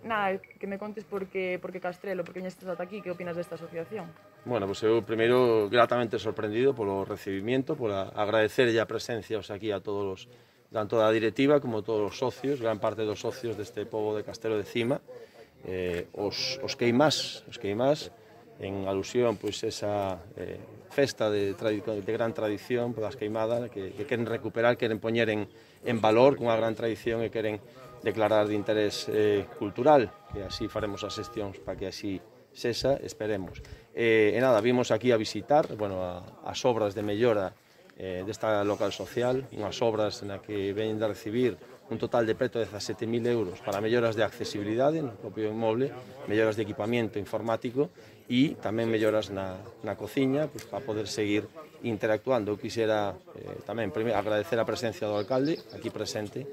Nada, que me contes por qué Castrelo, por que viñestes ata aquí, que opinas desta asociación? Bueno, pues eu primeiro gratamente sorprendido polo recibimiento, por agradecerlle a presencia aquí a todos os, tanto da directiva como todos os socios, gran parte dos socios deste pobo de Castelo de Cima, os queimás, en alusión pois esa festa de gran tradición polas queimadas que queren recuperar, queren poñer en valor cunha gran tradición e queren declarar de interés cultural, que así faremos as xestións para que así sexa, esperemos. E nada, vimos aquí a visitar, bueno, as obras de mellora desta local social, unhas obras na que veñen de recibir un total de preto de 17.000 euros para melloras de accesibilidade no propio inmoble, melloras de equipamento informático e tamén melloras na cociña, pues, para poder seguir interactuando. Eu quixera tamén agradecer a presencia do alcalde aquí presente,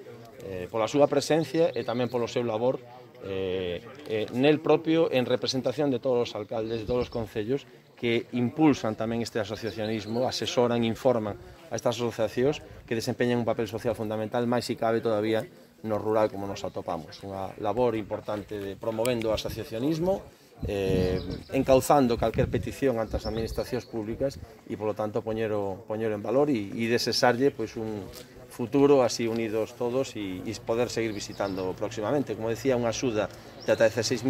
pola súa presencia e tamén polo seu labor nel propio en representación de todos os alcaldes de todos os concellos que impulsan tamén este asociacionismo, asesoran, informan a estas asociacións que desempeñan un papel social fundamental, máis se cabe todavía no rural como nos atopamos. Unha labor importante de promovendo o asociacionismo, encauzando calquer petición ante as administracións públicas e, polo tanto, poñero en valor e desexarlle pois, un futuro así unidos todos e poder seguir visitando próximamente. Como decía, unha axuda de ata 17.000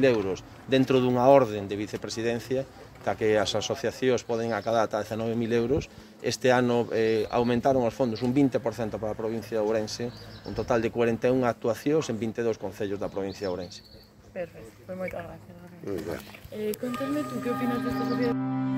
euros dentro dunha orden de vicepresidencia ta que as asociacións poden acadar ata 19.000 euros. Este ano aumentaron os fondos un 20% para a provincia de Ourense, un total de 41 actuacións en 22 concellos da provincia de Ourense. Perfecto, pois moitas gracias. Contadme tú, que opinas desta sociedade?